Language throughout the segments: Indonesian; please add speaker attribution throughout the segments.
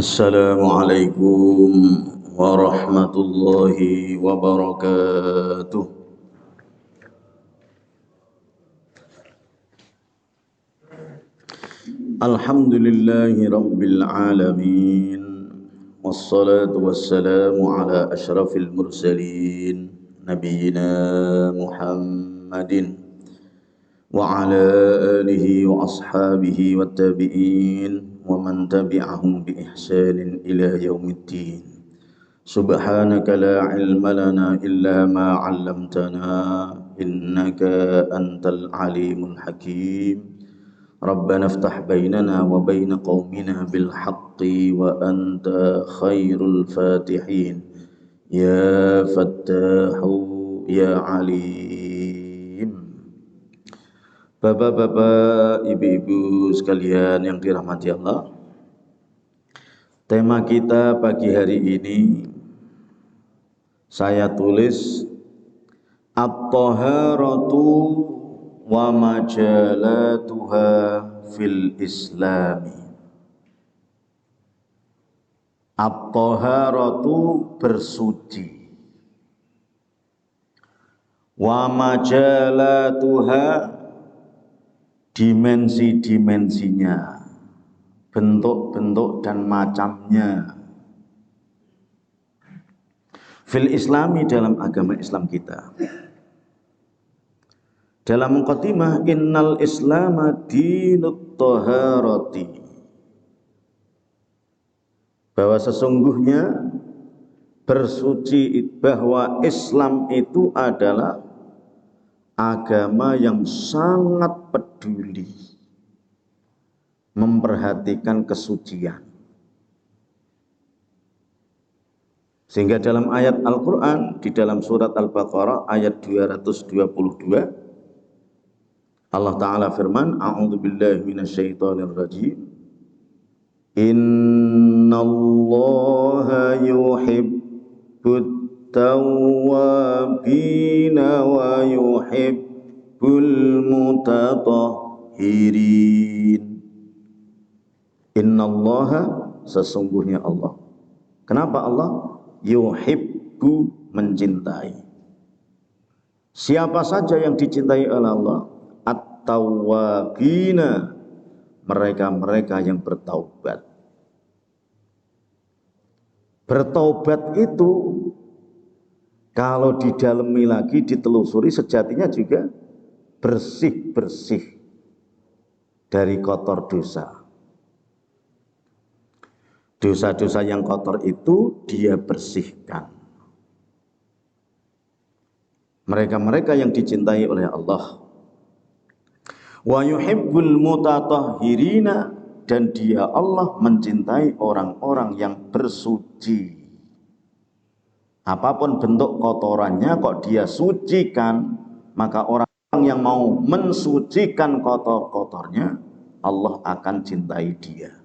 Speaker 1: Assalamualaikum warahmatullahi wabarakatuh. Alhamdulillahi rabbil alamin. Wassalatu wassalamu ala ashrafil mursalin Nabiyyina Muhammadin wa ala alihi wa ashabihi wa tabi'in wa man tabi'ahum bi ihsanin ila yaumiddin. Subhanaka la ilma lana illa ma 'allamtana innaka antal alimul hakim. Rabbana iftah bainana wa bain qaumina bil haqqi wa anta khairul fatihin. Ya Fattahu ya Alim. Bapak-bapak, ibu-ibu sekalian yang dirahmati Allah, tema kita pagi hari ini saya tulis At-Taharatu wa majalatuha fil Islami. At-Taharatu bersuci, wa majalatuha dimensi-dimensinya, bentuk-bentuk dan macamnya. Fil Islami, dalam agama Islam kita. Dalam muqaddimah, innal Islama dinut taharati, bahwa sesungguhnya bersuci, bahwa Islam itu adalah agama yang sangat peduli memperhatikan kesucian. Sehingga dalam ayat Al-Quran, di dalam surat Al-Baqarah ayat 222, Allah Ta'ala firman, A'udzubillahi minasyaitonirrajim, Innallaha yuhibbut tawwabina wa yuhibbul mutatahhirin. Innallaha, sesungguhnya Allah. Kenapa Allah? Yuhibbu, mencintai. Siapa saja yang dicintai oleh Allah? At-tawwabina, mereka-mereka yang bertaubat. Bertaubat itu kalau didalami lagi, ditelusuri, sejatinya juga bersih-bersih dari kotor dosa. Dosa-dosa yang kotor itu dia bersihkan. Mereka-mereka yang dicintai oleh Allah. Wa yuhibbul mutatahhirina, dan dia Allah mencintai orang-orang yang bersuci. Apapun bentuk kotorannya kok dia sucikan, maka orang yang mau mensucikan kotor-kotornya, Allah akan cintai dia.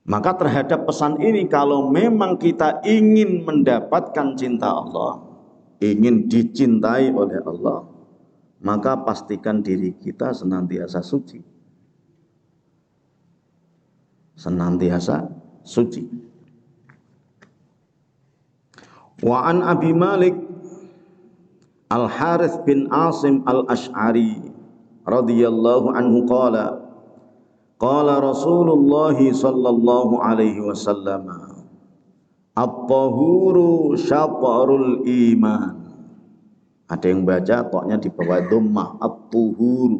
Speaker 1: Maka terhadap pesan ini, kalau memang kita ingin mendapatkan cinta Allah, ingin dicintai oleh Allah, maka pastikan diri kita senantiasa suci. Senantiasa suci. Wa an Abi Malik Al-Harith bin Asim Al-Ash'ari radhiyallahu anhu qala Rasulullah sallallahu alaihi wasallam, at-tahuru syatrul iman. Ada yang baca toknya di bawah dhammah, at-tuhuru.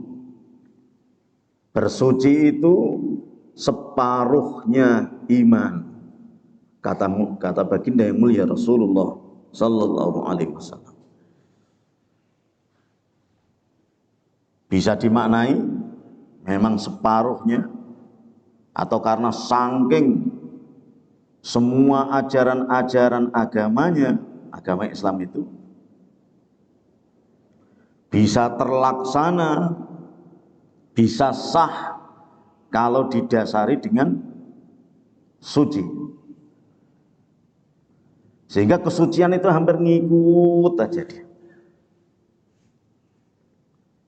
Speaker 1: Bersuci itu separuhnya iman. Kata baginda yang mulia Rasulullah sallallahu alaihi wasallam. Bisa dimaknai memang separuhnya, atau karena saking semua ajaran-ajaran agamanya, agama Islam itu bisa terlaksana, bisa sah kalau didasari dengan suci. Sehingga kesucian itu hampir ngikut aja dia.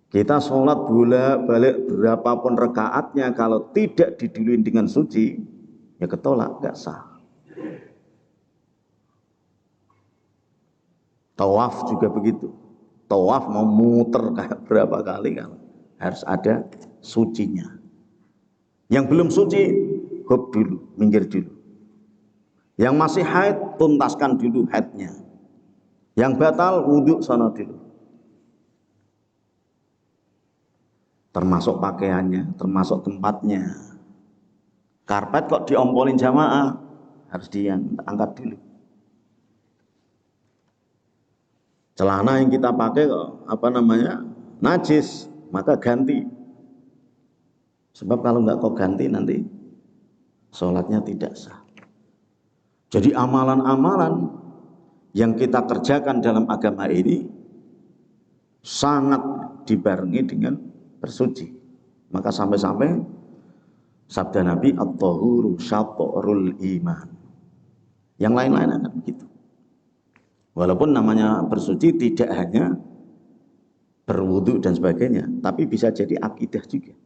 Speaker 1: Kita sholat bolak-balik berapapun rekaatnya, kalau tidak didului dengan suci, ya ketolak, nggak sah. Tawaf juga begitu. Tawaf mau muter berapa kali kan, harus ada sucinya. Yang belum suci, hop dulu, minggir dulu. Yang masih haid, tuntaskan dulu haidnya. Yang batal, wudhu sana dulu. Termasuk pakaiannya, termasuk tempatnya. Karpet kok diompolin jamaah, harus diangkat dulu. Celana yang kita pakai kok najis, maka ganti. Sebab kalau nggak kau ganti nanti sholatnya tidak sah. Jadi amalan-amalan yang kita kerjakan dalam agama ini sangat dibarengi dengan bersuci. Maka sampai-sampai sabda Nabi, at-tahuru syatrul iman. Yang lain-lain akan begitu. Walaupun namanya bersuci tidak hanya berwudu dan sebagainya, tapi bisa jadi akidah juga.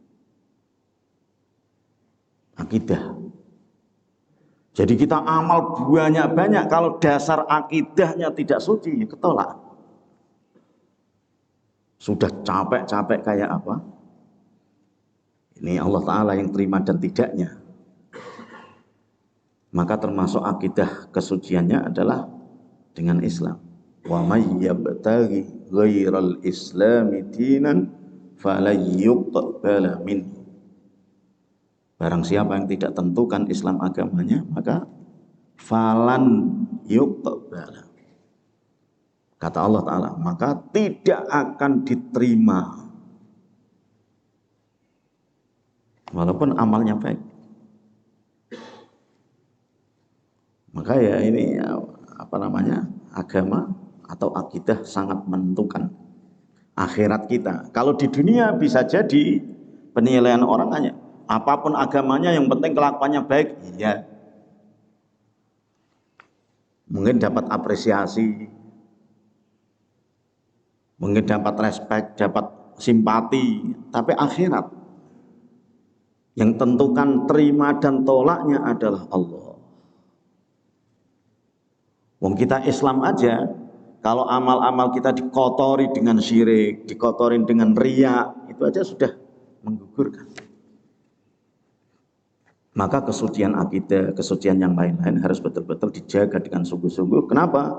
Speaker 1: Akidah. Jadi kita amal banyak-banyak, kalau dasar akidahnya tidak suci, ya ketolak. Sudah capek-capek kayak apa? Ini Allah Ta'ala yang terima dan tidaknya. Maka termasuk akidah kesuciannya adalah dengan Islam. Wa may yabtaghi ghairal islami dinan falan yuqbala minhu. Barang siapa yang tidak tentukan Islam agamanya, maka falan yuqbala. Kata Allah Ta'ala, maka tidak akan diterima. Walaupun amalnya baik. Maka ya ini agama atau akidah sangat menentukan akhirat kita. Kalau di dunia bisa jadi penilaian orang hanya apapun agamanya yang penting kelakuannya baik, iya. Mungkin dapat apresiasi, mungkin dapat respek, dapat simpati, tapi akhirat yang tentukan terima dan tolaknya adalah Allah. Wong kita Islam aja, kalau amal-amal kita dikotori dengan syirik, dikotori dengan riya, itu aja sudah menggugurkan. Maka kesucian akidah, kesucian yang lain-lain harus betul-betul dijaga dengan sungguh-sungguh. Kenapa?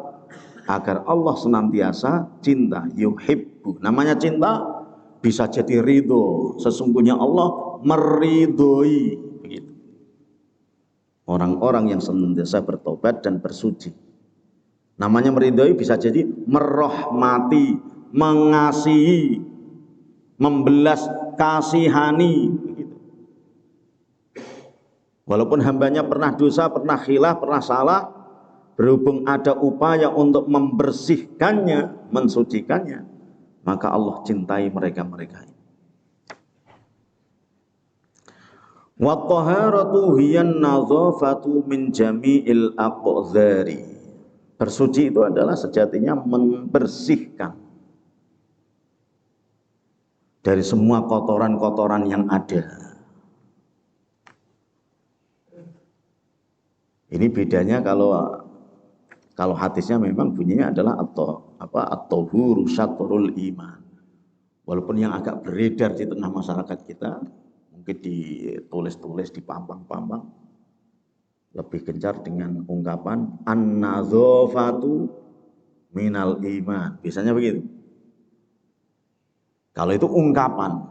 Speaker 1: Agar Allah senantiasa cinta, yuhibbu. Namanya cinta bisa jadi ridho. Sesungguhnya Allah meridhoi. Begitu. Orang-orang yang senantiasa bertobat dan bersuci. Namanya meridhoi bisa jadi merahmati, mengasihi, membelas kasihani. Begitu. Walaupun hambanya pernah dosa, pernah khilaf, pernah salah, berhubung ada upaya untuk membersihkannya, mensucikannya, maka Allah cintai mereka-mereka ini. Wa taharatu hiyan nazafatu min jami'il aqdhari. Bersuci itu adalah sejatinya membersihkan dari semua kotoran-kotoran yang ada. Ini bedanya kalau hadisnya memang bunyinya adalah at-tahuru syatrul iman. Walaupun yang agak beredar di tengah masyarakat kita, mungkin ditulis-tulis, dipampang-pampang, lebih gencar dengan ungkapan an-nadzafatu minal iman. Biasanya begitu. Kalau itu ungkapan,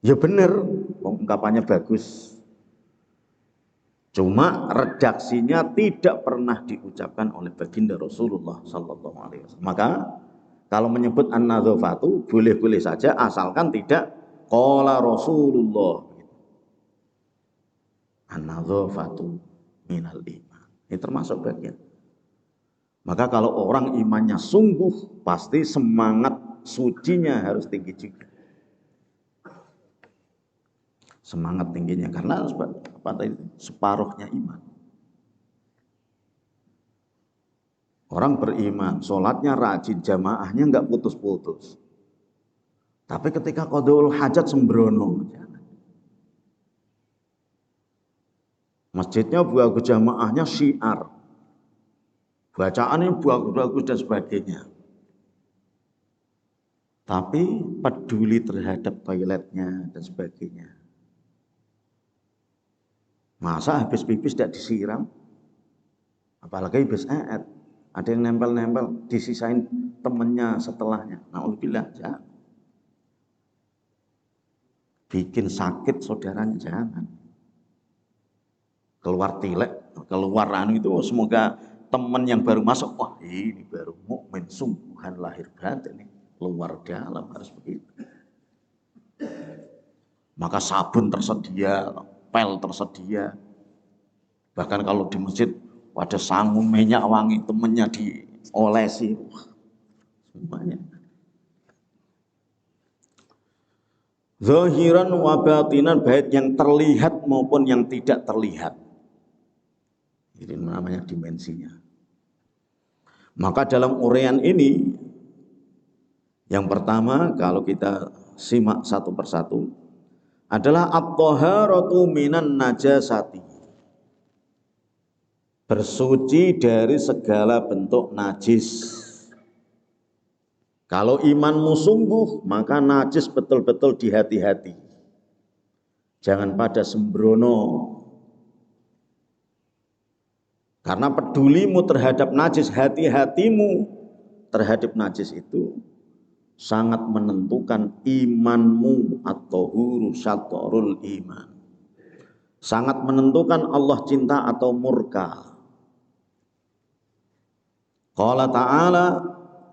Speaker 1: ya benar, ungkapannya bagus. Cuma redaksinya tidak pernah diucapkan oleh baginda Rasulullah sallallahu alaihi wasallam. Maka kalau menyebut an-nadzafatu boleh-boleh saja asalkan tidak qala Rasulullah. An-nadzafatu minal iman. Ini termasuk bagian. Maka kalau orang imannya sungguh, pasti semangat sucinya harus tinggi juga. Semangat tingginya karena separuhnya iman. Orang beriman, sholatnya rajin, jamaahnya nggak putus-putus. Tapi ketika qadul hajat sembrono, masjidnya bagus, jamaahnya syiar, bacaannya bagus-bagus dan sebagainya. Tapi peduli terhadap toiletnya dan sebagainya. Masa habis pipis tidak disiram? Apalagi habis ada yang nempel-nempel, disisain temennya setelahnya. Na'udzubillah, jangan. Bikin sakit saudaranya, jangan. Keluar tilek, keluar itu semoga teman yang baru masuk, wah ini baru mukmin sungguhan lahir batin nih, luar dalam harus begitu. Maka sabun tersedia, pel tersedia. Bahkan kalau di masjid ada sangu minyak wangi, temennya diolesi, wah, semuanya. Zahiran wa batinan, baik yang terlihat maupun yang tidak terlihat. Ini namanya dimensinya. Maka dalam uraian ini, yang pertama kalau kita simak satu persatu adalah at-taharatu minan najasati. Bersuci dari segala bentuk najis. Kalau imanmu sungguh, maka najis betul-betul dihati-hati. Jangan pada sembrono. Karena pedulimu terhadap najis, hati-hatimu terhadap najis itu sangat menentukan imanmu, at-tahuru syatrul iman. Sangat menentukan Allah cinta atau murka. Qala ta'ala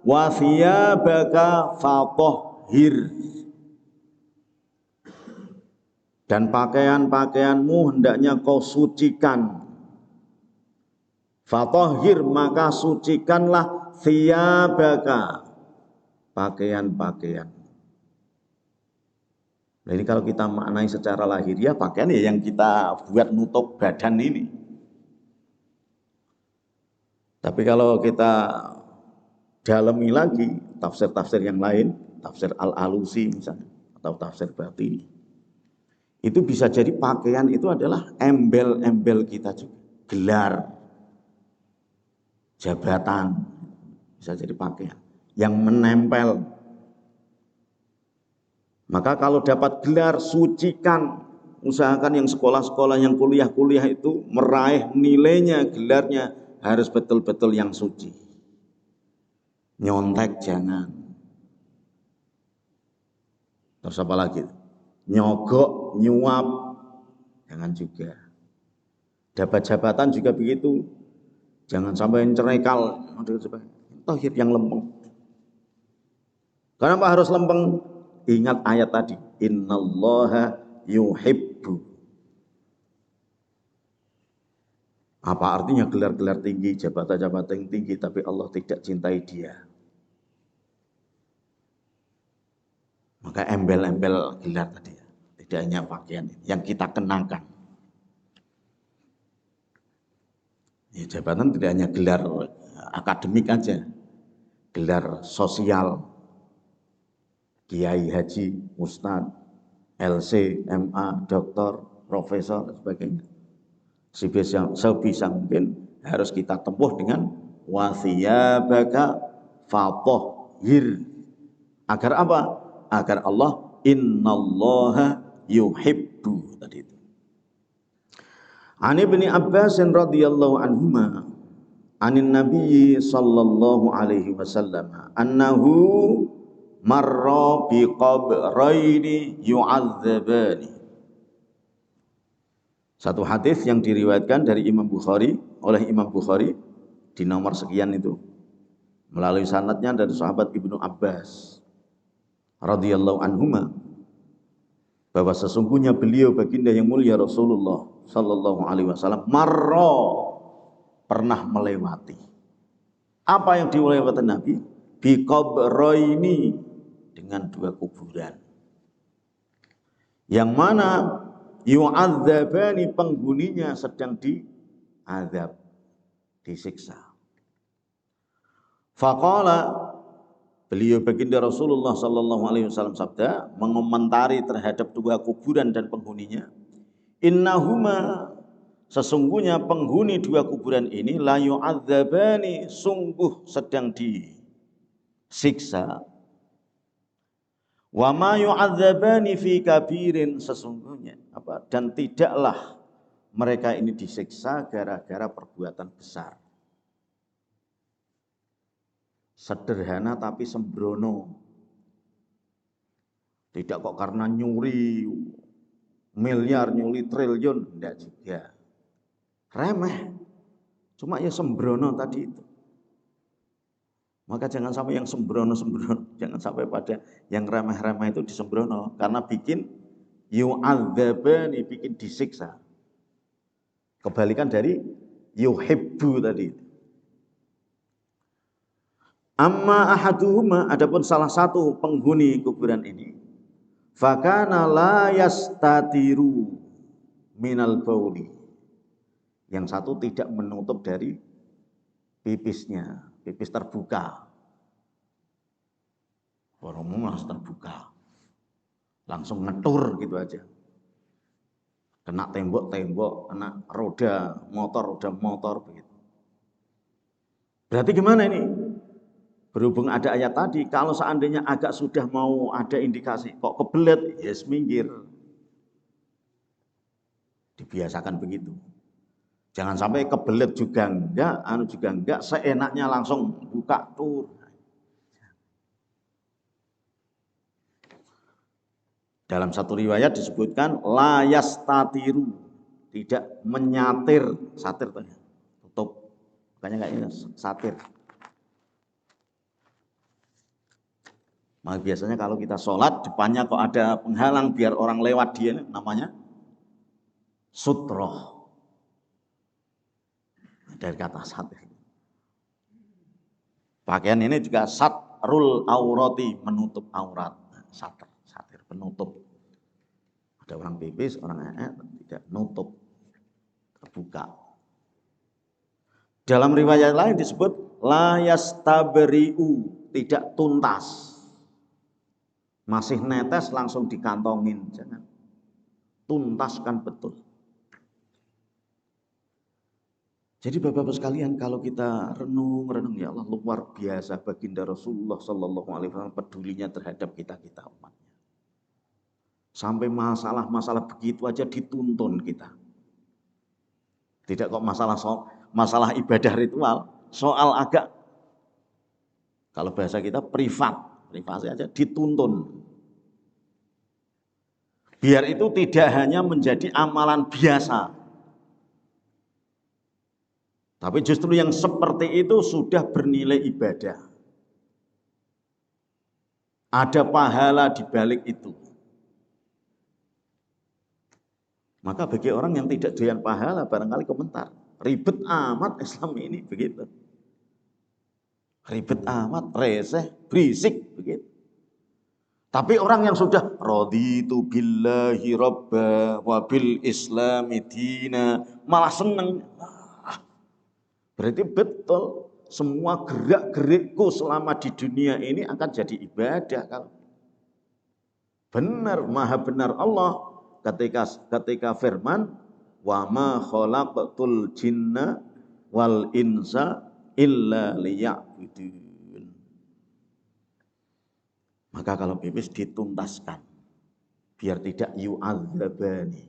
Speaker 1: wa thiyabaka fatahhir. Dan pakaian-pakaianmu hendaknya kau sucikan. Fatahhir, maka sucikanlah thiyabaka, pakaian-pakaian. Nah ini kalau kita maknai secara lahiriah, pakaian ya yang kita buat nutup badan ini. Tapi kalau kita dalami lagi tafsir-tafsir yang lain, tafsir Al-Alusi misalnya, atau tafsir Batini, itu bisa jadi pakaian itu adalah embel-embel kita juga, gelar, jabatan, bisa jadi pakaian yang menempel. Maka kalau dapat gelar, sucikan. Usahakan yang sekolah-sekolah, yang kuliah-kuliah itu meraih nilainya, gelarnya harus betul-betul yang suci. Nyontek jangan. Terus apa lagi? Nyogok, nyuap, jangan juga. Dapat jabatan juga begitu. Jangan sampai cerekal, tahir yang lempeng. Kenapa harus lempeng? Ingat ayat tadi, innallaha yuhibbu. Apa artinya gelar-gelar tinggi, jabatan-jabatan tinggi, tapi Allah tidak cintai dia? Maka embel-embel gelar tadi, tidak hanya pakaian yang kita kenakan. Ya, jabatan tidak hanya gelar akademik aja, gelar sosial, kiai, haji, ustad, LC, MA, doktor, profesor, dan sebagainya. Sebisa mungkin harus kita tempuh dengan wathiyabaka fatahhir. Agar apa? Agar Allah innallaha yuhibbu tadi itu. An Ibni Abbas radhiyallahu anhuma anin Nabi sallallahu alaihi wasallam annahu marra bi qabraini yu'adzabani. Satu hadis yang diriwayatkan dari Imam Bukhari, oleh Imam Bukhari di nomor sekian itu, melalui sanadnya dari sahabat Ibnu Abbas radhiyallahu anhuma, bahwa sesungguhnya beliau baginda yang mulia Rasulullah sallallahu alaihi wasallam marra, pernah melewati. Apa yang dilewati Nabi? Bi qabraini, dengan dua kuburan. Yang mana yu'adzabani, penghuninya sedang diazab, disiksa. Faqala, Beliau baginda Rasulullah sallallahu alaihi wasallam sabda mengomentari terhadap dua kuburan dan penghuninya, innahuma, sesungguhnya penghuni dua kuburan ini la yu'adzabani, sungguh sedang disiksa. Wa ma yu'adzabani fi kabirin, sesungguhnya dan tidaklah mereka ini disiksa gara-gara perbuatan besar. Sederhana tapi sembrono. Tidak kok karena nyuri miliar, nyuri triliun, enggak juga. Remeh. Cuma ya sembrono tadi itu. Maka jangan sampai yang sembrono-sembrono, jangan sampai pada yang remeh-remeh itu disembrono, karena bikin yu'adzabani, bikin disiksa. Kebalikan dari yuhibbu tadi. Amma ahaduhuma, adapun salah satu penghuni kuburan ini, fakana la yastatiru minal bauli. Yang satu tidak menutup dari pipisnya, pipis terbuka. Orang langsung terbuka, langsung ngetur gitu aja. Kena tembok-tembok, kena roda motor begitu. Berarti gimana ini? Berhubung ada ayat tadi, kalau seandainya agak sudah mau ada indikasi, kok kebelet, yes minggir. Dibiasakan begitu. Jangan sampai kebelet juga enggak, seenaknya langsung buka tur. Dalam satu riwayat disebutkan la yastatiru, tidak menyatir, satir tutup. Makanya kayaknya satir. Maka biasanya kalau kita sholat, depannya kok ada penghalang biar orang lewat dia, namanya sutroh. Dari kata satir. Pakaian ini juga satrul aurati, menutup aurat. Satir, penutup. Ada orang pipis, orang tidak nutup, terbuka. Dalam riwayat lain disebut la yastabri'u, tidak tuntas. Masih netes langsung dikantongin, jangan. Tuntaskan betul. Jadi Bapak-Bapak sekalian, kalau kita renung, ya Allah, luar biasa baginda Rasulullah sallallahu alaihi wasallam pedulinya terhadap kita umatnya. Sampai masalah-masalah begitu aja dituntun kita. Tidak kok masalah ibadah ritual, soal agak, kalau bahasa kita privasi aja dituntun. Biar itu tidak hanya menjadi amalan biasa, tapi justru yang seperti itu sudah bernilai ibadah. Ada pahala di balik itu. Maka bagi orang yang tidak doyan pahala, barangkali komentar, ribet amat Islam ini, begitu. Ribet amat, reseh, berisik, begitu. Tapi orang yang sudah raditu billahi robba wa bil islami dina, malah seneng. Berarti betul semua gerak-gerikku selama di dunia ini akan jadi ibadah. Kalau benar, maha benar Allah ketika firman wa ma khalaqtul jinna wal insa illa liya'budun. Maka kalau pipis dituntaskan biar tidak yu'adzabani.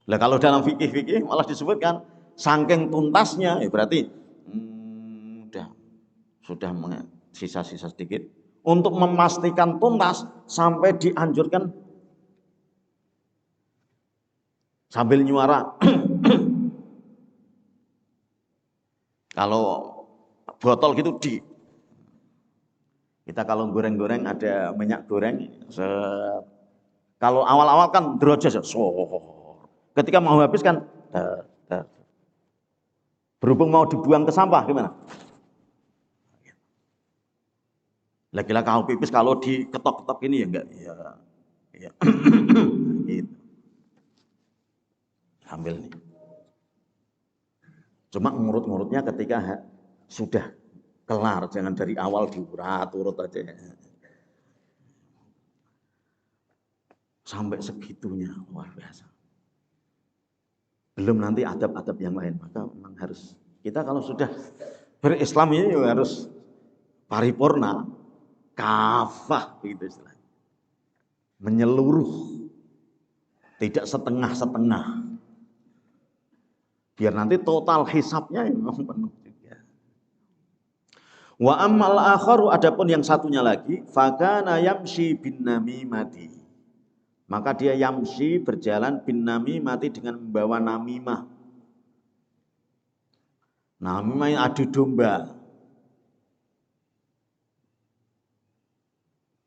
Speaker 1: Lah kalau dalam fikih malah disebutkan saking tuntasnya, ya berarti sudah sisa-sisa sedikit. Untuk memastikan tuntas sampai dianjurkan sambil nyuara. Kalau botol gitu kita kalau goreng-goreng ada minyak goreng, kalau awal-awal kan derajat, ketika mau habis kan, berhubung mau dibuang ke sampah gimana? Lagi-lagi kalau pipis kalau diketok-ketok ini ya enggak, ya. Gitu. Ambil nih. Cuma ngurut-ngurutnya ketika sudah kelar, jangan dari awal diurat urut aja. Sampai segitunya, luar biasa. Belum nanti adab-adab yang lain, maka memang harus kita kalau sudah berislam ini harus paripurna, kafah begitu istilahnya. Menyeluruh, tidak setengah-setengah. Biar nanti total hisabnya memang penuh juga. Wa ammal akharu, adapun yang satunya lagi, fakana yamshi bin namimati. Maka dia yamshi berjalan bin namimati dengan membawa namimah. Namimah yang adu domba.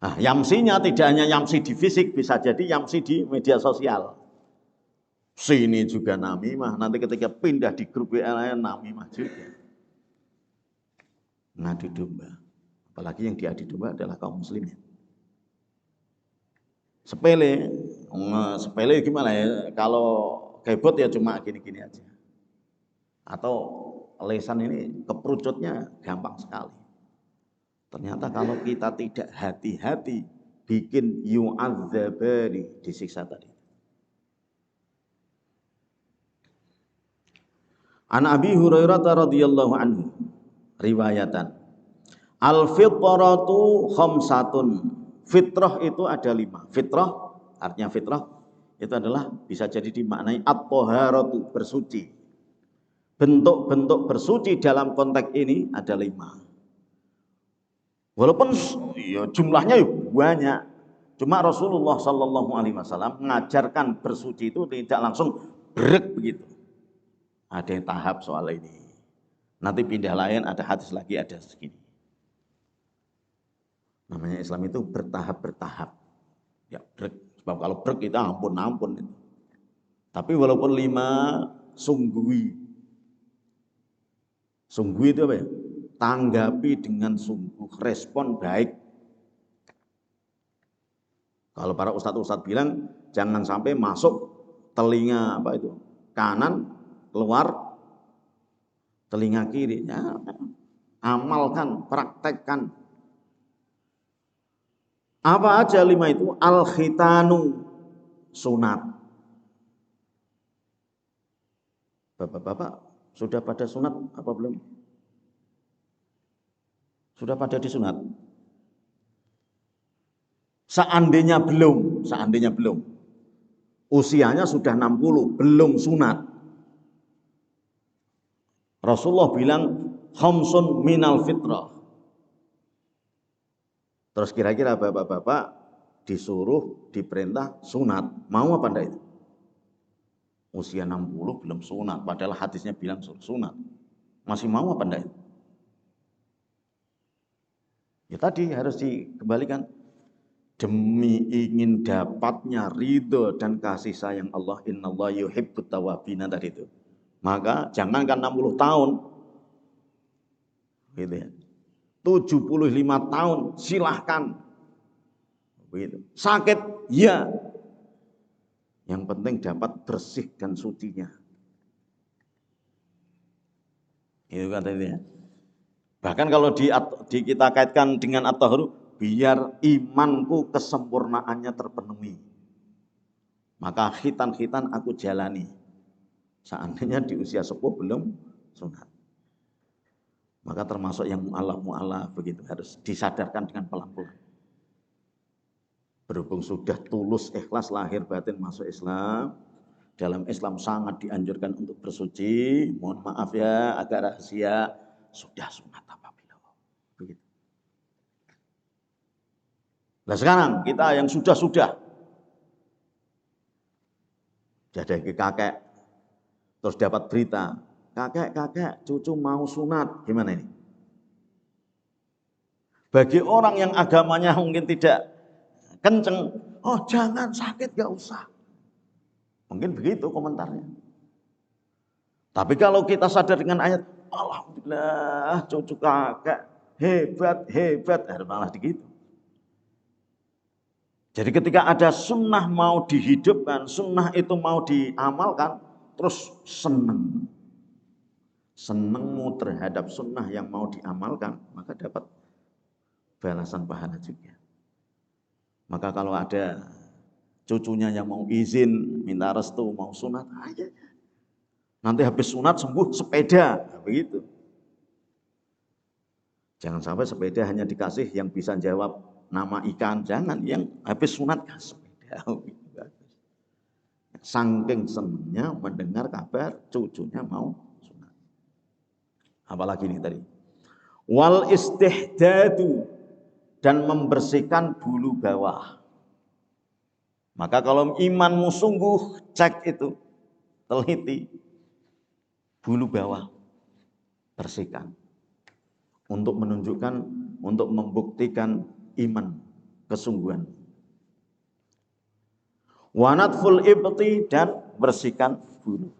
Speaker 1: Nah, yamsinya tidak hanya yamsi di fisik, bisa jadi yamsi di media sosial. Sini juga namimah, nanti ketika pindah di grup WA lain namimah juga. Ngadu domba. Apalagi yang diadu domba adalah kaum muslimin. Sepele gimana ya? Kalau kebot ya cuma gini-gini aja. Atau lesan ini keperucutnya gampang sekali. Ternyata kalau kita tidak hati-hati, bikin yu'adzabani, disiksa tadi. An Abi Hurairah radhiyallahu anhu riwayatan. Al-fitratu khamsatun. Fitrah itu ada 5. Fitrah, artinya fitrah itu adalah bisa jadi dimaknai at-thaharatu, bersuci. Bentuk-bentuk bersuci dalam konteks ini ada 5. Walaupun ya, jumlahnya banyak. Cuma Rasulullah Sallallahu Alaihi Wasallam mengajarkan bersuci itu tidak langsung brek begitu. Ada yang tahap soal ini. Nanti pindah lain, ada hadis lagi, ada segini. Namanya Islam itu bertahap-bertahap. Ya brek. Sebab kalau brek kita ampun-ampun itu. Tapi walaupun 5, sunggui. Sunggui itu apa ya? Tanggapi dengan sungguh, respon baik. Kalau para ustadz-ustadz bilang jangan sampai masuk telinga apa itu kanan, keluar telinga kiri. Ya, amalkan, praktekkan. Apa aja 5 itu? Al-khitanu, sunat. Bapak-bapak sudah pada sunat apa belum? Sudah pada disunat? Seandainya belum, usianya sudah 60, belum sunat. Rasulullah bilang, khamsun minal fitrah. Terus kira-kira bapak-bapak disuruh, diperintah sunat. Mau apa enggak itu? Usia 60 belum sunat, padahal hadisnya bilang sunat. Masih mau apa enggak itu? Ya tadi harus dikembalikan. Demi ingin dapatnya ridho dan kasih sayang Allah, innallaha yuhibbut tawwabin tadi itu. Maka jangankan 60 tahun, gitu ya. 75 tahun silahkan. Begitu. Sakit, ya. Yang penting dapat bersih dan sucinya. Itu katanya. Bahkan kalau kita kaitkan dengan at-tahuru, biar imanku kesempurnaannya terpenuhi. Maka khitan-khitan aku jalani. Seandainya di usia sepuh belum sunat. Maka termasuk yang mu'alaf begitu harus disadarkan dengan pelan-pelan. Berhubung sudah tulus ikhlas lahir batin masuk Islam, dalam Islam sangat dianjurkan untuk bersuci. Mohon maaf ya agak rahasia, sudah sunat apabila begitu. Nah sekarang kita yang sudah jadi kakek terus dapat berita, kakek cucu mau sunat, gimana ini? Bagi orang yang agamanya mungkin tidak kenceng, oh jangan sakit, gak usah. Mungkin begitu komentarnya. Tapi kalau kita sadar dengan ayat, alhamdulillah cucu kakek hebat, malah begitu. Jadi ketika ada sunnah mau dihidupkan, sunnah itu mau diamalkan, terus senang. senengmu terhadap sunnah yang mau diamalkan, maka dapat balasan pahala juga. Maka kalau ada cucunya yang mau izin, minta restu, mau sunat, aja. Nanti habis sunat sembuh sepeda, nah, begitu. Jangan sampai sepeda hanya dikasih yang bisa jawab nama ikan, jangan yang habis sunat sepeda. Saking senangnya mendengar kabar cucunya mau sunat. Apalagi ini tadi. Wal istihdadu, dan membersihkan bulu bawah. Maka kalau imanmu sungguh, cek itu, teliti bulu bawah, bersihkan. Untuk menunjukkan, untuk membuktikan iman, kesungguhan. Wanatful ibti, dan bersihkan bulu.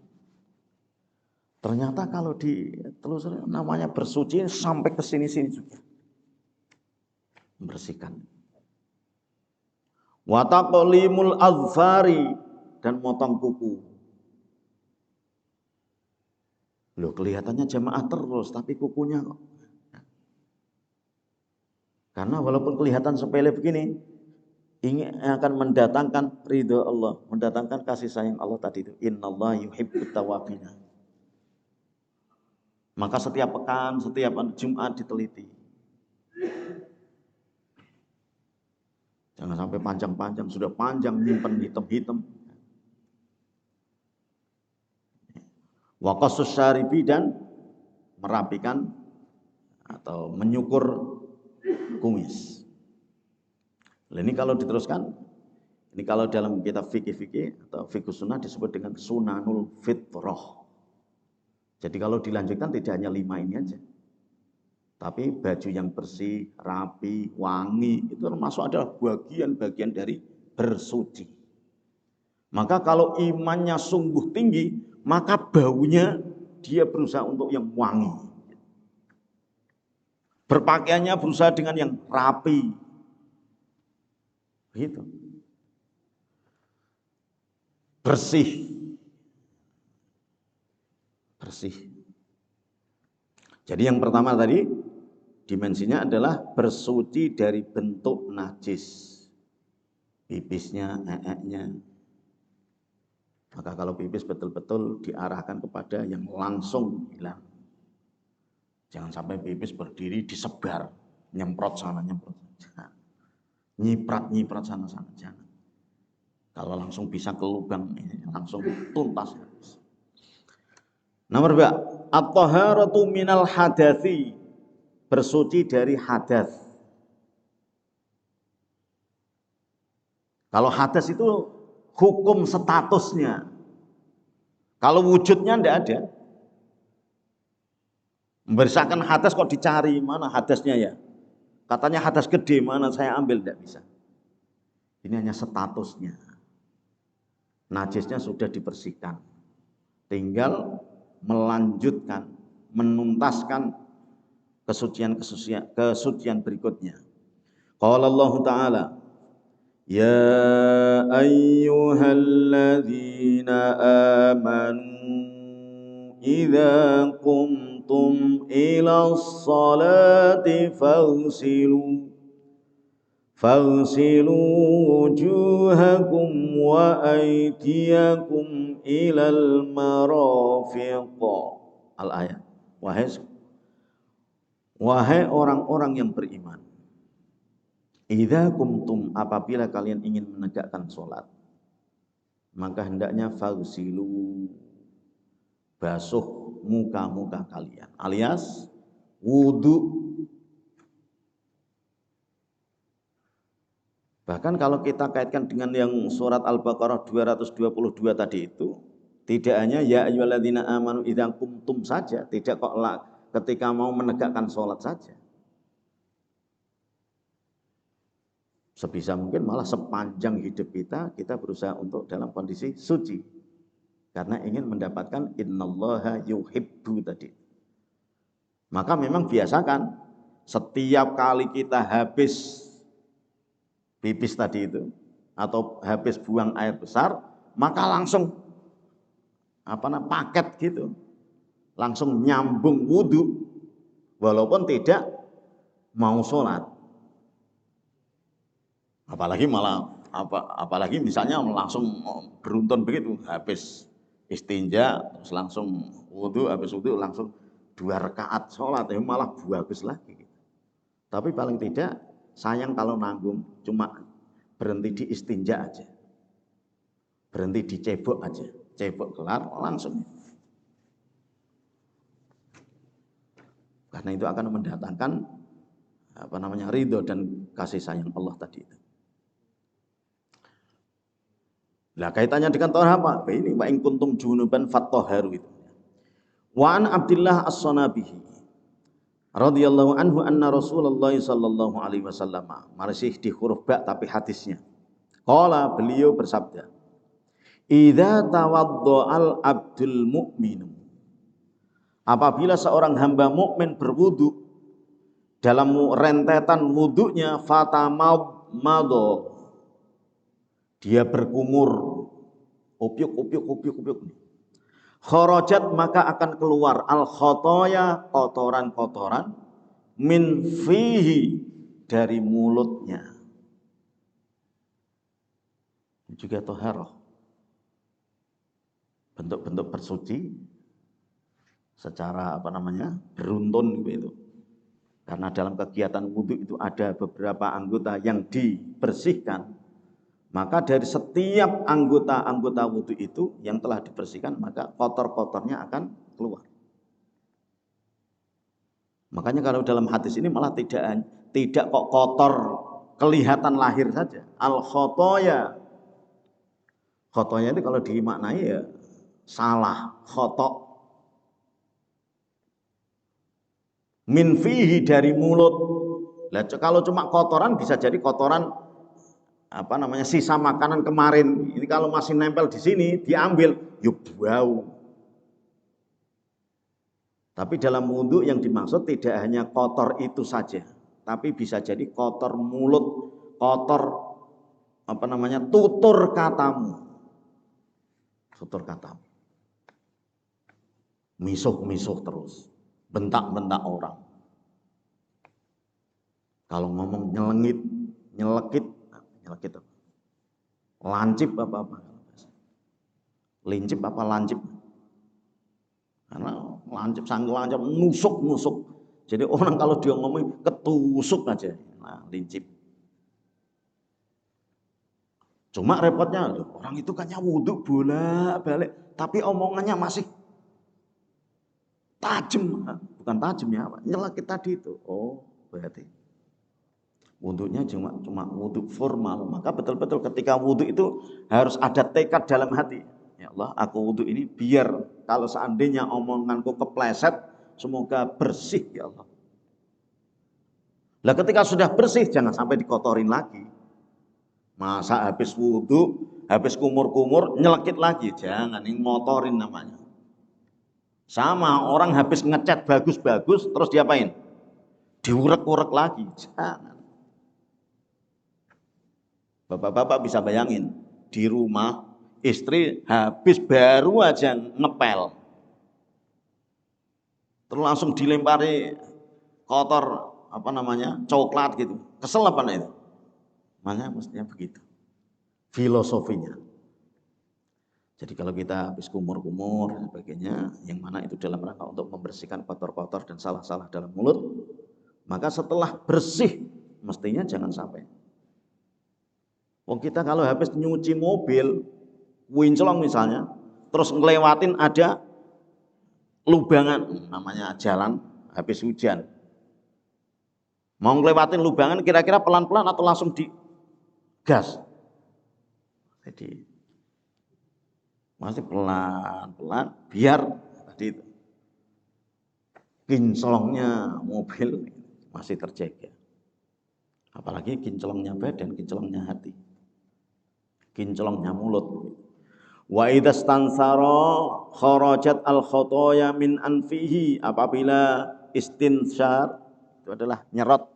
Speaker 1: Ternyata kalau ditelusuri namanya bersuci sampai ke sini-sini juga. Membersihkan. Wataqlimul azfari, dan motong kuku. Loh, kelihatannya jamaah terus, tapi kukunya kok. Karena walaupun kelihatan sepele begini, ini akan mendatangkan ridho Allah, mendatangkan kasih sayang Allah tadi itu. Innallaha yuhibbut tawwabin. Maka setiap pekan, setiap Jumat diteliti. Jangan sampai panjang-panjang, sudah panjang nyimpen hitam-hitam. Wa qassus syaribi, dan merapikan atau menyukur kumis. Nah, ini kalau diteruskan, ini kalau dalam kitab fikih atau fikih sunnah disebut dengan sunanul fitrah. Jadi kalau dilanjutkan tidak hanya 5 ini aja. Tapi baju yang bersih, rapi, wangi, itu termasuk adalah bagian-bagian dari bersuci. Maka kalau imannya sungguh tinggi, maka baunya dia berusaha untuk yang wangi. Berpakaiannya berusaha dengan yang rapi. Begitu. Bersih. Jadi yang pertama tadi, dimensinya adalah bersuci dari bentuk najis. Pipisnya, nya. Maka kalau pipis betul-betul diarahkan kepada yang langsung hilang. Jangan sampai pipis berdiri disebar, nyemprot sana, nyemprot sana. Nyiprat sana, jangan. Kalau langsung bisa ke lubang, langsung tuntas. Nomor 2, at-taharatu minal hadatsi, bersuci dari hadas. Kalau hadas itu hukum statusnya. Kalau wujudnya tidak ada. Membersihkan hadas kok dicari, mana hadasnya ya? Katanya hadas gede, mana saya ambil, tidak bisa. Ini hanya statusnya. Najisnya sudah dibersihkan. Tinggal melanjutkan, menuntaskan kesucian berikutnya. Qala Allah Ta'ala, ya ayyuhalladzina amanu idza qumtum ila sholati faghsilu wujuhakum wa aydiyakum ilal marafiq. Al-ayat. Wahai orang-orang yang beriman, idza kumtum, apabila kalian ingin menegakkan sholat, maka hendaknya faghsilu, basuh muka-muka kalian, alias wudu. Bahkan kalau kita kaitkan dengan yang surat Al-Baqarah 222 tadi itu, tidak hanya ya ayyuhalladzina amanu idza qumtum saja, tidak kok ketika mau menegakkan sholat saja. Sebisa mungkin malah sepanjang hidup kita berusaha untuk dalam kondisi suci. Karena ingin mendapatkan innallaha yuhibbu tadi. Maka memang biasakan setiap kali kita habis pipis tadi itu atau habis buang air besar, maka langsung paket gitu, langsung nyambung wudu walaupun tidak mau sholat. Apalagi misalnya langsung beruntun begitu, habis istinja terus langsung wudu, habis wudu langsung 2 rakaat sholat, ya malah bagus lagi. Tapi paling tidak sayang kalau nanggung cuma berhenti di istinja aja, berhenti di cebok aja, cebok kelar langsung. Karena itu akan mendatangkan ridho dan kasih sayang Allah tadi itu. Nah, kaitannya dengan tohar apa? Ini wa in kuntum junuban fattahharu itu. Wa an Abdullah As-Sanabihi radhiyallahu anhu anna Rasulullah sallallahu alaihi wasallam, masih di huruf ba tapi hadisnya. Qala, beliau bersabda, "Idza tawadda'al abdul mu'minu." Apabila seorang hamba mukmin berwudu, dalam rentetan wudunya fatamaddo, dia berkumur, opiuk. Kharajat, maka akan keluar al khotoya, kotoran-kotoran, min fihi, dari mulutnya. Juga toharoh, bentuk-bentuk bersuci secara beruntun gitu. Karena dalam kegiatan wudu itu ada beberapa anggota yang dibersihkan, maka dari setiap anggota wudu itu yang telah dibersihkan, maka kotor-kotornya akan keluar. Makanya kalau dalam hadis ini malah tidak kok kotor kelihatan lahir saja. Al khotoya, khotoya itu kalau dimaknai ya salah, khotok. Min fihi, dari mulut. Lah kalau cuma kotoran bisa jadi kotoran sisa makanan kemarin. Ini kalau masih nempel di sini diambil, yuk bau. Tapi dalam wudu yang dimaksud tidak hanya kotor itu saja, tapi bisa jadi kotor mulut, kotor tutur katamu. Tutur katamu. Misuh-misuh terus. Bentak-bentak orang. Kalau ngomong nyelekit apa? Lancip apa? Lincip apa lancip? Karena lancip, nusuk. Jadi orang kalau dia ngomong ketusuk aja. Nah, lincip. Cuma repotnya, orang itu kan wudu bolak-balik, tapi omongannya masih tajam. Bukan tajam ya, nyelekit tadi itu. Oh, berarti wudunya cuma wudu formal. Maka betul-betul ketika wudu itu harus ada tekad dalam hati. Ya Allah, aku wudu ini biar kalau seandainya omonganku kepleset, semoga bersih ya Allah. Lah ketika sudah bersih jangan sampai dikotorin lagi. Masa habis wudu, habis kumur-kumur nyelekit lagi, jangan, ini ngotorin namanya. Sama orang habis ngecat bagus-bagus terus diapain? Diurek-urek lagi, jangan. Bapak-bapak bisa bayangin, di rumah istri habis baru aja ngepel, terus langsung dilempari kotor coklat gitu, kesel apa itu? Makanya mestinya begitu filosofinya. Jadi kalau kita habis kumur-kumur dan sebagainya, yang mana itu dalam rangka untuk membersihkan kotor-kotor dan salah-salah dalam mulut, maka setelah bersih mestinya jangan sampai. Kita kalau habis nyuci mobil, wincelong misalnya, terus ngelewatin ada lubangan, namanya jalan habis hujan. Mau ngelewatin lubangan kira-kira pelan-pelan atau langsung digas? Jadi masih pelan-pelan biar tadi itu kinclongnya mobil masih terjaga. Apalagi kinclongnya badan, kinclongnya hati, kinclongnya mulut. Wa idzastansara kharajat al khotoya min anfihi, apabila istinsyar itu adalah nyerot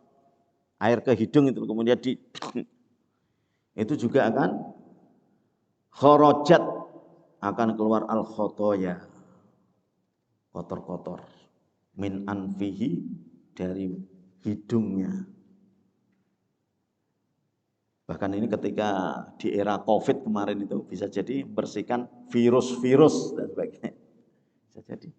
Speaker 1: air ke hidung itu kemudian itu juga akan kharajat, akan keluar al khotoya. kotor-kotor. Min anfihi, dari hidungnya. Bahkan ini ketika di era COVID kemarin itu bisa jadi bersihkan virus-virus dan sebagainya. Bisa jadi.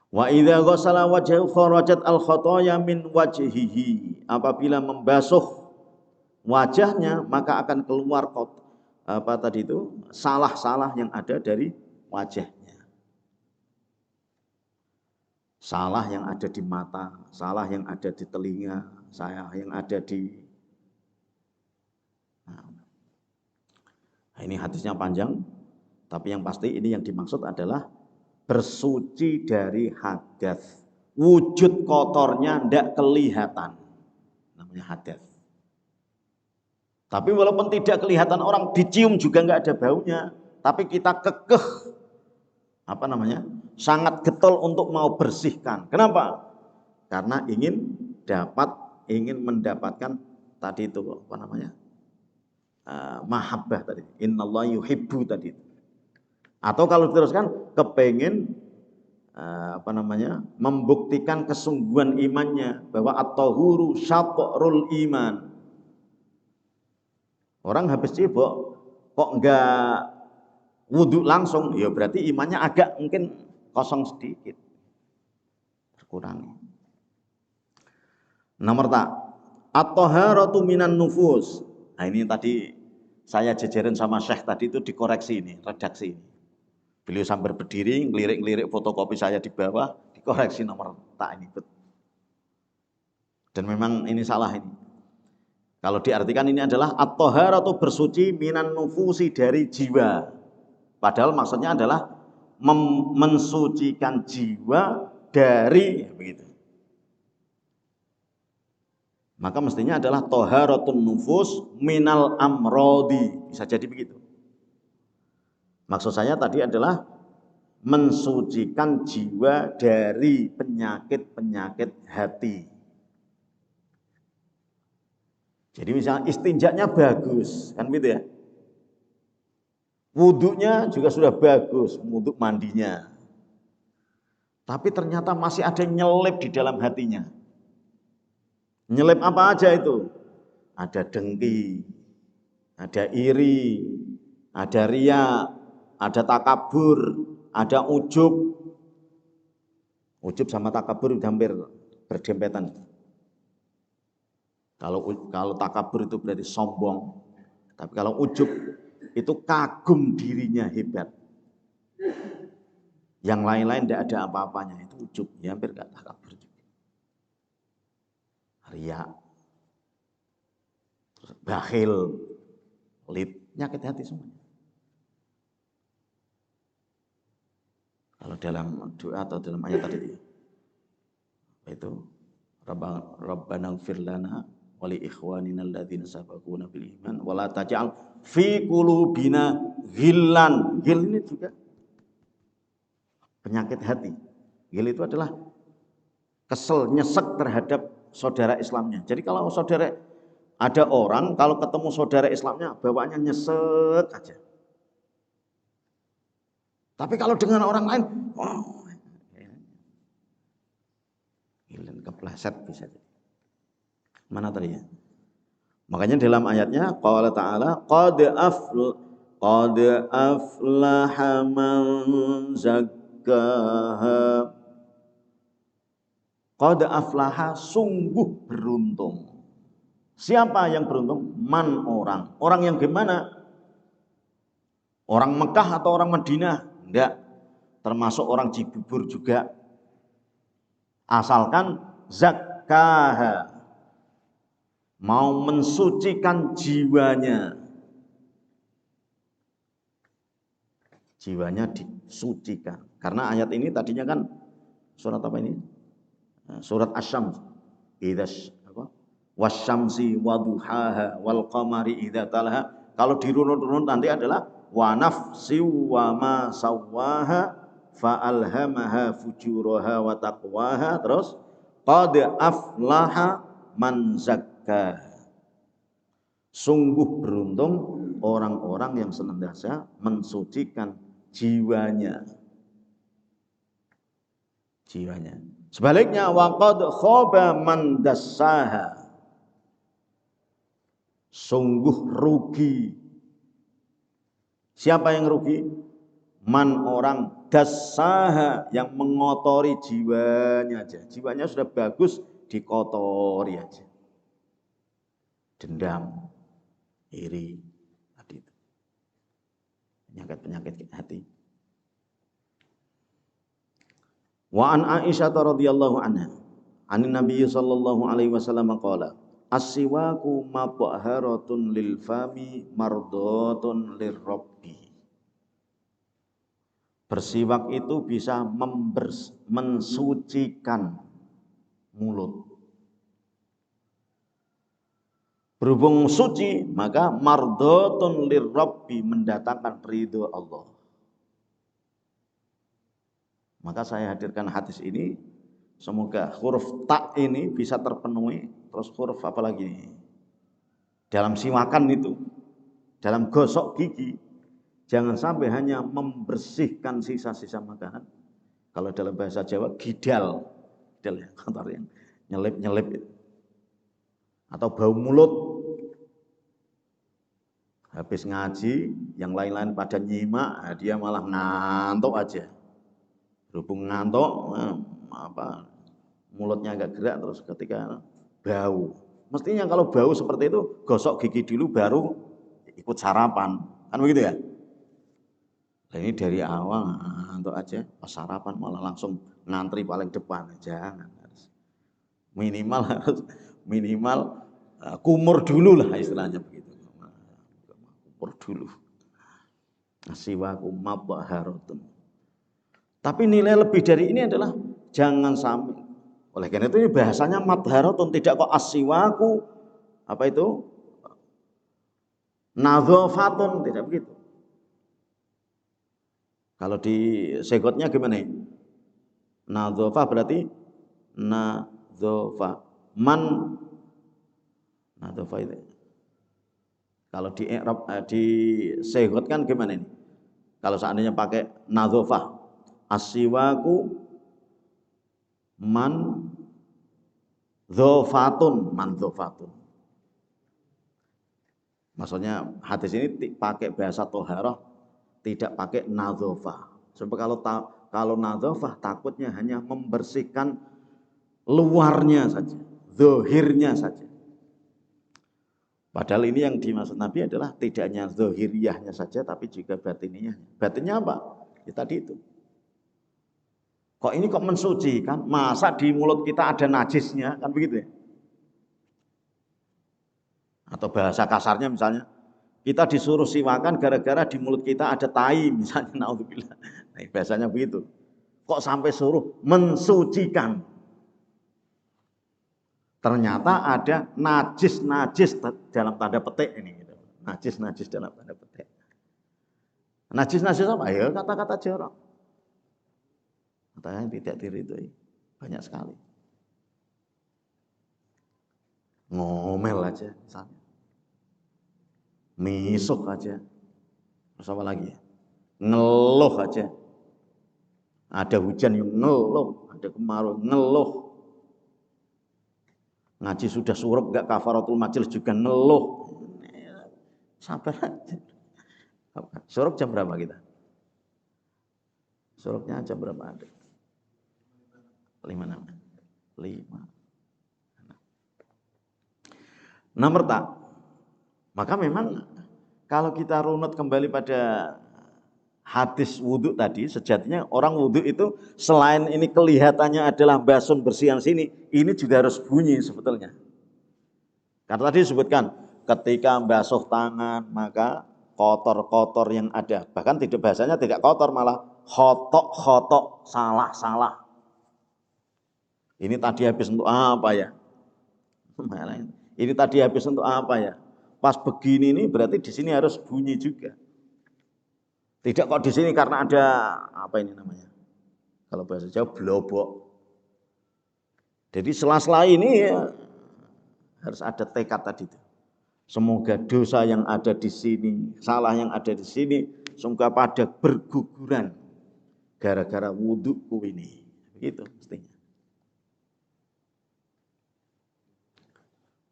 Speaker 1: Wa idza ghassala wajhahu kharajat al khotoya min wajhihi. Apabila membasuh wajahnya maka akan keluar salah-salah yang ada dari wajahnya. Salah yang ada di mata, salah yang ada di telinga, salah yang ada di... Nah, ini hadisnya panjang, tapi yang pasti ini yang dimaksud adalah bersuci dari hadas. Wujud kotornya tidak kelihatan, namanya hadas. Tapi walaupun tidak kelihatan orang, dicium juga nggak ada baunya, tapi kita kekeh sangat getol untuk mau bersihkan. Kenapa? Karena ingin mendapatkan tadi itu mahabbah tadi. Innallaha yuhibbu tadi itu. Atau kalau diteruskan kepengen membuktikan kesungguhan imannya, bahwa at-tahuru syatrul iman. Orang habis cebok kok enggak wudhu langsung, ya berarti imannya agak mungkin kosong sedikit, berkurang. Nomor at-taharatu minan nufus. Nah ini tadi saya jejerin sama Syekh tadi itu dikoreksi ini, redaksi ini. Beliau sambil berdiri, ngelirik-ngelirik fotokopi saya di bawah, dikoreksi nomor ini. Dan memang ini salah ini. Kalau diartikan ini adalah at-taharatu bersuci minan nufusi, dari jiwa. Padahal maksudnya adalah mensucikan jiwa dari begitu. Maka mestinya adalah taharatun nufus minal amrodi, bisa jadi begitu. Maksud saya tadi adalah mensucikan jiwa dari penyakit-penyakit hati. Jadi misalnya istinjaknya bagus, kan gitu ya. Wudhunya juga sudah bagus, wudhu mandinya. Tapi ternyata masih ada yang nyelip di dalam hatinya. Nyelip apa aja itu? Ada dengki, ada iri, ada riya, ada takabur, ada ujub. Ujub sama takabur hampir berdempetan. Kalau takabur itu berarti sombong, tapi kalau ujub itu kagum dirinya hebat. Yang lain-lain tidak ada apa-apanya, itu ujub, ya hampir enggak takabur juga. Riya, bakhil, penyakit hati semuanya. Kalau dalam doa atau dalam ayat tadi itu Rabbana ighfir lana wa li ikhwanina alladzina sabaquna bil iman wa la taj'al fi qulubina ghillan. Ghil ini juga penyakit hati. Ghil itu adalah kesel, nyesek terhadap saudara Islamnya. Jadi kalau ada orang kalau ketemu saudara Islamnya bawaannya nyesek aja. Tapi kalau dengan orang lain, ghillan, kepleset bisa jadi. Mana tadi ya? Makanya dalam ayatnya qala ta'ala qad aflaha man zakkaha. Qad aflaha, sungguh beruntung. Siapa yang beruntung? Man, orang. Orang yang gimana? Orang Mekah atau orang Madinah? Enggak. Termasuk orang Cibubur juga. Asalkan zakkaha, mau mensucikan jiwanya. Jiwanya disucikan. Karena ayat ini tadinya kan surat apa ini? Surat Asy-Syams. Wasyamsi waduhaha wal qamari idza talaha. Kalau dirunut-runut nanti adalah wa nafsi wa ma sawwaha fa alhamaha fujuraha wa taqwaha. Terus qad aflaha man zakkaha. Sungguh beruntung orang-orang yang senantiasa mensucikan jiwanya. Sebaliknya waqad khaba man dassaha. Sungguh rugi. Siapa yang rugi? Man orang dassaha yang mengotori jiwanya aja. Jiwanya sudah bagus dikotori aja. Dendam, iri, tadi itu. Penyakit hati. Wa an Aisyah radhiyallahu anha, anin Nabi sallallahu alaihi wasallam qala, as-siwaku mabharatun lil fami mardatun lirabbi. Bersiwak itu bisa mensucikan mulut. Berhubung suci, maka mardatun lirabbi, mendatangkan ridho Allah. Maka saya hadirkan hadis ini, semoga huruf tak ini bisa terpenuhi. Terus huruf apa lagi? Dalam siwakan itu, dalam gosok gigi, jangan sampai hanya membersihkan sisa-sisa makanan. Kalau dalam bahasa Jawa, gidal ya, kotor yang nyelip itu. Atau bau mulut. Habis ngaji, yang lain-lain pada nyimak, dia malah ngantuk aja. Berhubung ngantuk, mulutnya agak gerak, terus ketika bau. Mestinya kalau bau seperti itu, gosok gigi dulu baru ikut sarapan. Kan begitu ya? Nah, ini dari awal ngantuk aja, pas sarapan malah langsung ngantri paling depan. Jangan. Minimal kumur dulu lah istilahnya begitu. Kumur dulu. Siwaku mabharatun. Tapi nilai lebih dari ini adalah jangan sampai. Oleh karena itu ini bahasanya madharatun, tidak kok as-siwaku apa itu? Nadzafatun, tidak begitu. Kalau di segotnya gimana? Nadzafa berarti nadzafa. Nadzafa itu. Kalau di i'rab di segot kan gimana ini? Kalau seandainya pakai nadzafa, as-siwaku man dzofatun. Maksudnya hadis ini pakai bahasa toharah, tidak pakai nadzofa. Sebab kalau nadzofa takutnya hanya membersihkan luarnya saja, zahirnya saja. Padahal ini yang dimaksud Nabi adalah tidak hanya zahiriyahnya saja, tapi juga batininya. Batinnya apa? Ya tadi itu. Kok ini kok mensucikan? Masa di mulut kita ada najisnya? Kan begitu ya? Atau bahasa kasarnya misalnya, kita disuruh siwakan gara-gara di mulut kita ada tai misalnya, naudzubillah. Nah, bahasanya begitu. Kok sampai suruh mensucikan? Ternyata ada najis-najis dalam tanda petik ini. Najis-najis dalam tanda petik. Najis-najis apa? Ya kata-kata jorok. Katanya tidak diridhoi, banyak sekali. Ngomel aja misalnya. Misuk aja. Terus apa lagi? Ngeluh aja. Ada hujan yang ngeluh, ada kemarau ngeluh. Ngaji sudah surup enggak kafaratul majelis juga ngeluh. Sabar aja. Surup jam berapa kita? Surupnya jam berapa ada? 5. Nomor tak. Maka memang kalau kita runut kembali pada hadis wudhu tadi, sejatinya orang wudhu itu selain ini kelihatannya adalah basun bersihan sini, ini juga harus bunyi sebetulnya. Karena tadi disebutkan ketika basuh tangan maka kotor-kotor yang ada, bahkan tidak bahasanya tidak kotor, malah khotok, salah. Ini tadi habis untuk apa ya? Ini tadi habis untuk apa ya? Pas begini nih berarti di sini harus bunyi juga. Tidak kok di sini karena ada apa ini namanya? Kalau bahasa Jawa blobok. Jadi sela-sela ini ya, harus ada tekad tadi itu. Semoga dosa yang ada di sini, salah yang ada di sini sungguh pada berguguran gara-gara wudhuku ini. Begitu mestinya.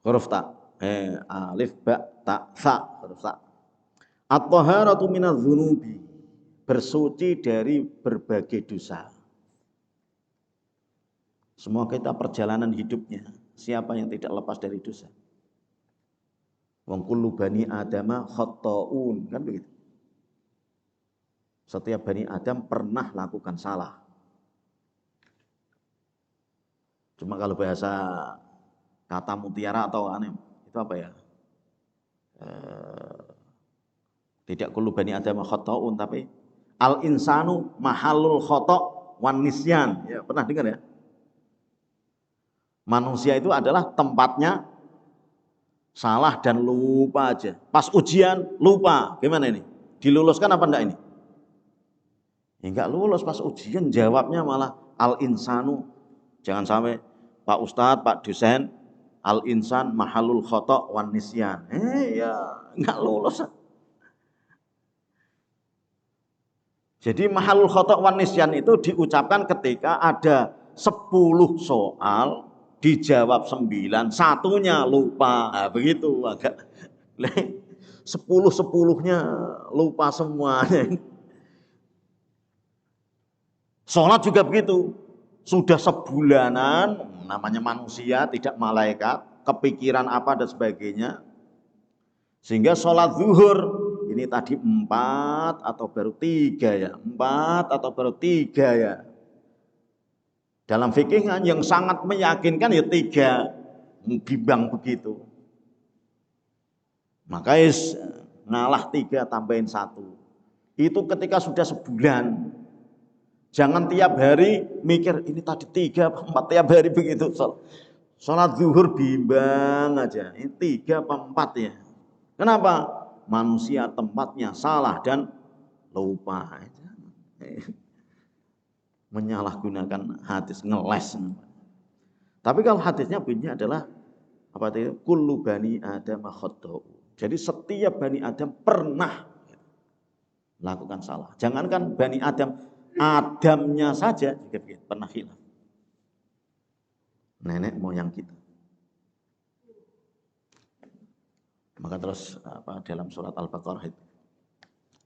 Speaker 1: Huruf ta, alif ba ta sa, huruf ta. At-taharatu minadz dzunubi, bersuci dari berbagai dosa. Semua kita perjalanan hidupnya, siapa yang tidak lepas dari dosa? Wong kullu bani adama khata'un, kan begitu. Setiap bani Adam pernah lakukan salah. Cuma kalau bahasa kata mutiara atau aneh, itu apa ya? Tidak kullu bani Adam khata'un, tapi al insanu mahallul khata' wan nisyan. Ya, pernah dengar ya? Manusia itu adalah tempatnya salah dan lupa aja. Pas ujian lupa, gimana ini? Diluluskan apa enggak ini? Ya enggak lulus pas ujian, jawabnya malah al insanu. Jangan sampai Pak Ustadz, Pak dosen, al insan mahallul khata' wan nisyan. Ya enggak lulus. Jadi mahallul khata' wan nisyan itu diucapkan ketika ada 10 soal, dijawab 9, satunya lupa. Nah, begitu agak 10-10-nya lupa semuanya. Sholat juga begitu. Sudah sebulanan, namanya manusia, tidak malaikat, kepikiran apa dan sebagainya. Sehingga sholat zuhur, ini tadi 4 atau baru 3 ya? 4 atau baru 3 ya? Dalam fikih yang sangat meyakinkan ya 3, bimbang begitu. Maka ngalah 3 tambahin 1. Itu ketika sudah sebulan. Jangan tiap hari mikir ini tadi 3 apa 4, tiap hari begitu. Sholat zuhur bimbang aja. Ini 3 apa 4 ya? Kenapa? Manusia tempatnya salah dan lupa. Menyalahgunakan hadis, ngeles. Tapi kalau hadisnya bunyinya adalah apa itu? Kullu bani Adam khata'u. Jadi setiap bani Adam pernah melakukan salah. Jangankan bani Adam, Adamnya saja juga pernah hilaf. Nenek moyang kita. Maka terus dalam surat Al-Baqarah itu,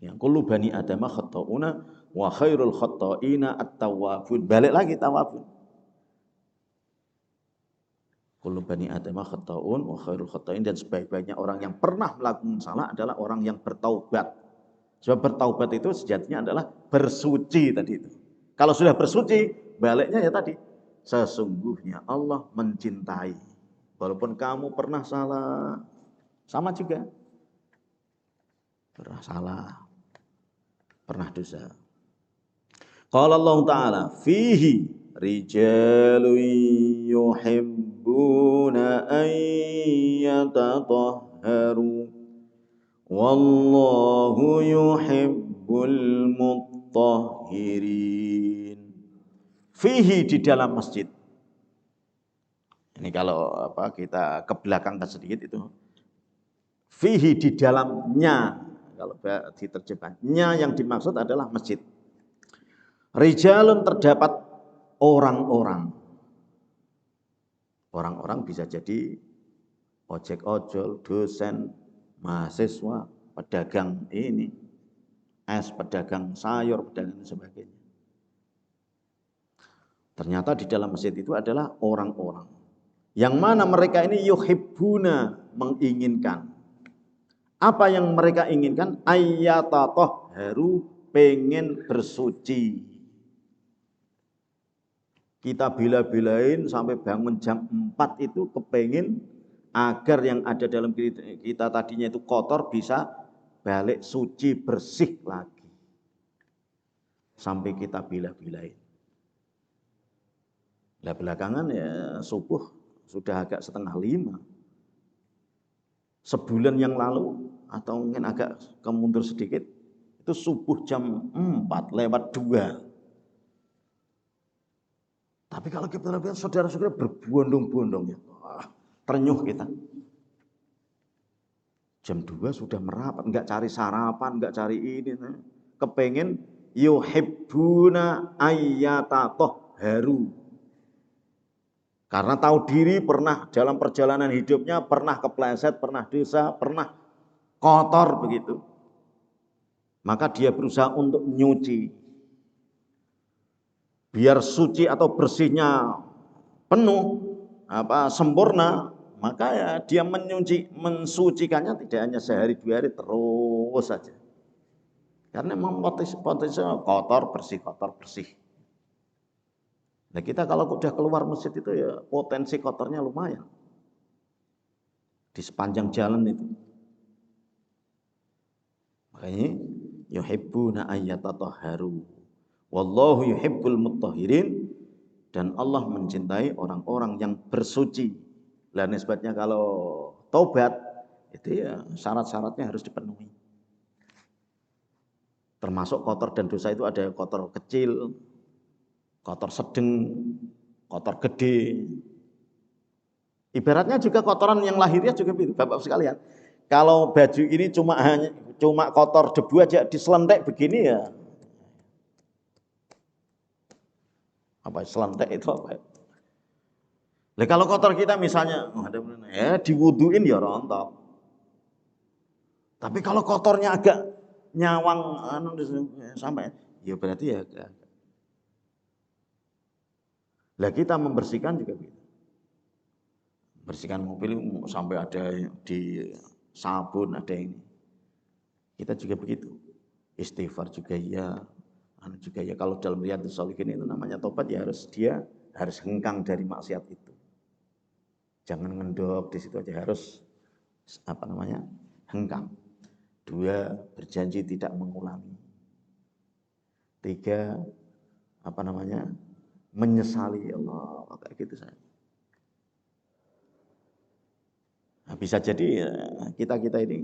Speaker 1: yang kullu bani Adam khata'una wa khairul khata'ina at-tawwabun. Balik lagi tawabun. Kullu bani Adam khata'un wa khairul khata'in, dan sebaik-baiknya orang yang pernah melakukan salah adalah orang yang bertaubat. Sebab bertaubat itu sejatinya adalah bersuci tadi itu. Kalau sudah bersuci, baliknya ya tadi, sesungguhnya Allah mencintai. Walaupun kamu pernah salah, sama juga. Pernah salah, pernah dosa. Qala Allah Ta'ala, fihi rijalun yuhibbuna an yatatahharu. Wallahu yuhibbul mutahhirin. Fihi, di dalam masjid. Ini kalau kita ke belakang sedikit itu. Fihi, di dalamnya. Kalau diterjemahnya yang dimaksud adalah masjid. Rijalun, terdapat orang-orang. Orang-orang bisa jadi ojek ojol, dosen, mahasiswa, pedagang ini, pedagang sayur, pedagang sebagainya. Ternyata di dalam masjid itu adalah orang-orang yang mana mereka ini yuhibbuna, menginginkan. Apa yang mereka inginkan? Ayyatatahharu, pengen bersuci. Kita bila-bilain sampai bangun jam 4 itu kepengen agar yang ada dalam kita tadinya itu kotor bisa balik suci, bersih lagi. Sampai kita bila-bilain. Nah, belakangan ya subuh sudah agak 4:30. Sebulan yang lalu atau mungkin agak kemundur sedikit, itu subuh jam 4:02. Tapi kalau kita lihat saudara-saudara berbondong-bondong ya, ternyuh kita. Jam 2 sudah merapat, enggak cari sarapan, enggak cari ini. Kepengen yuhibbuna ayyatatohharu. Karena tahu diri pernah dalam perjalanan hidupnya, pernah kepleset, pernah dosa, pernah kotor begitu. Maka dia berusaha untuk nyuci. Biar suci atau bersihnya penuh, sempurna, maka ya dia mensucikannya tidak hanya sehari dua hari, terus saja. Karena memang potensi kotor bersih. Nah kita kalau udah keluar masjid itu ya potensi kotornya lumayan. Di sepanjang jalan itu. Makanya yuhibbuna ayyatatahharu. Wallahu yuhibbul mutahhirin. Dan Allah mencintai orang-orang yang bersuci. Lah nisbatnya kalau taubat itu ya syarat-syaratnya harus dipenuhi. Termasuk kotor dan dosa itu ada kotor kecil, kotor sedang, kotor gede. Ibaratnya juga kotoran yang lahiriah juga begitu, Bapak sekalian. Kalau baju ini cuma kotor debu aja diselentek begini ya. Apa selentek itu apa? Nah, kalau kotor kita misalnya ya diwuduin ya rontok. Tapi kalau kotornya agak nyawang sampai ya berarti ya. Lah kita membersihkan juga begitu. Bersihkan mobil sampai ada di sabun, ada ini. Kita juga begitu. Istighfar juga ya. Juga ya kalau dalam Riyadhus Shalihin itu namanya tobat ya dia harus hengkang dari maksiat itu. Jangan ngendok di situ aja, harus hengkang. 2, berjanji tidak mengulangi. 3, menyesali Allah kayak gitu saya. Nah, bisa jadi kita ini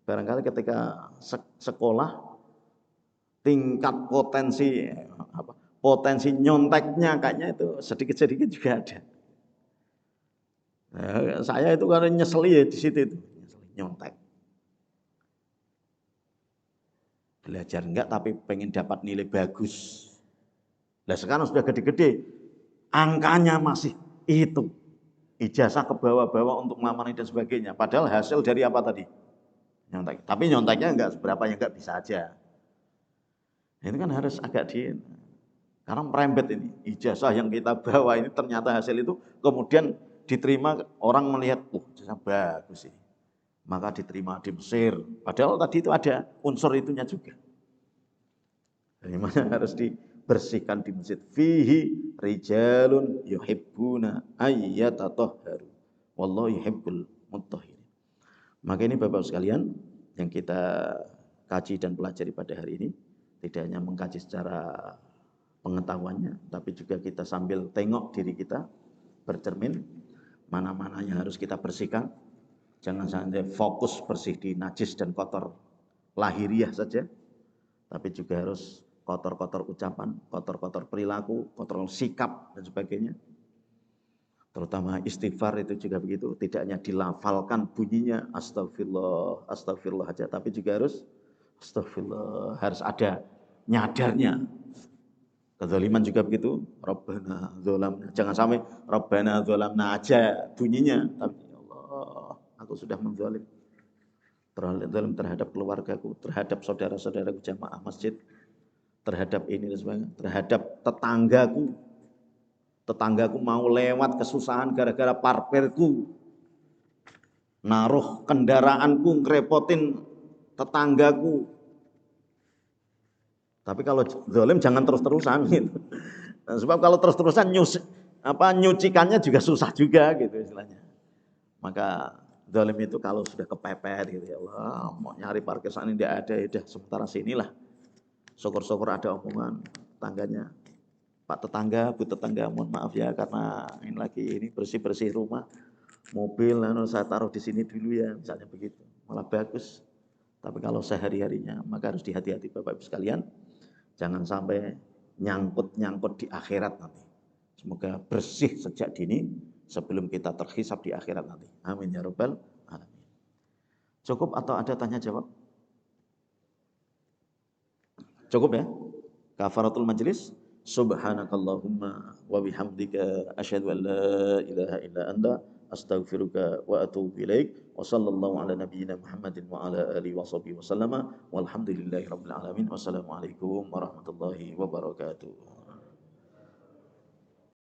Speaker 1: barangkali ketika sekolah tingkat potensi nyonteknya kayaknya itu sedikit-sedikit juga ada. Nah, saya itu kan nyeseli ya di situ itu, nyontek. Belajar enggak tapi pengen dapat nilai bagus. Nah sekarang sudah gede-gede, angkanya masih itu. Ijazah ke bawah-bawah untuk melamar dan sebagainya. Padahal hasil dari apa tadi? Nyontek. Tapi nyonteknya enggak seberapa, yang enggak bisa aja. Ini kan harus agak karena merembet ini. Ijazah yang kita bawa ini ternyata hasil itu kemudian diterima, orang melihat, ijazah bagus sih. Maka diterima di Mesir. Padahal tadi itu ada unsur itunya juga. Dari mana harus dibersihkan di masjid. Fihi rijalun yuhibbuna ayyatatahharu. Wallahu yuhibbul mutahhirin. Maka ini Bapak sekalian yang kita kaji dan pelajari pada hari ini, tidak hanya mengkaji secara pengetahuannya, tapi juga kita sambil tengok diri kita, bercermin, mana-mana yang harus kita bersihkan. Jangan sampai fokus bersih di najis dan kotor lahiriah saja, tapi juga harus kotor-kotor ucapan, kotor-kotor perilaku, kotor sikap dan sebagainya. Terutama istighfar itu juga begitu, tidak hanya dilafalkan bunyinya astagfirullah, astagfirullah aja, tapi juga harus astagfirullah, harus ada nyadarnya. Kezaliman juga begitu, Rabbana dzolamna. Jangan sampai Rabbana dzolamna aja bunyinya, tapi ya Allah, aku sudah menzalim. Terhadap keluargaku, terhadap saudara-saudaraku jamaah masjid, terhadap ini dan sebagainya, terhadap tetanggaku mau lewat kesusahan gara-gara parkirku, naruh kendaraanku ngerepotin tetanggaku. Tapi kalau zalim jangan terus-terusan gitu. Nah, sebab kalau terus-terusan nyucikannya juga susah juga gitu istilahnya. Maka zalim itu kalau sudah kepepet gitu, ya Allah, mau nyari parkir sana tidak ada, ya udah sementara sinilah. Syukur-syukur ada omongan tetangganya. Pak tetangga, Bu tetangga, mohon maaf ya karena ini bersih-bersih rumah, mobil saya taruh di sini dulu ya, misalnya begitu. Malah bagus. Tapi kalau sehari-harinya maka harus dihati-hati Bapak Ibu sekalian. Jangan sampai nyangkut di akhirat nanti. Semoga bersih sejak dini sebelum kita terhisab di akhirat nanti. Amin ya rabbal alamin. Cukup atau ada tanya jawab? Cukup ya? Kafaratul majlis. Subhanakallahumma wa bihamdika asyhadu an la ilaha illa anta astaghfiruka wa atubu ilaik. Wa sallallahu ala nabiyyina Muhammadin wa ala alihi wa sahbihi wa sallama walhamdulillahi rabbil alamin. Wassalamualaikum warahmatullahi wabarakatuh.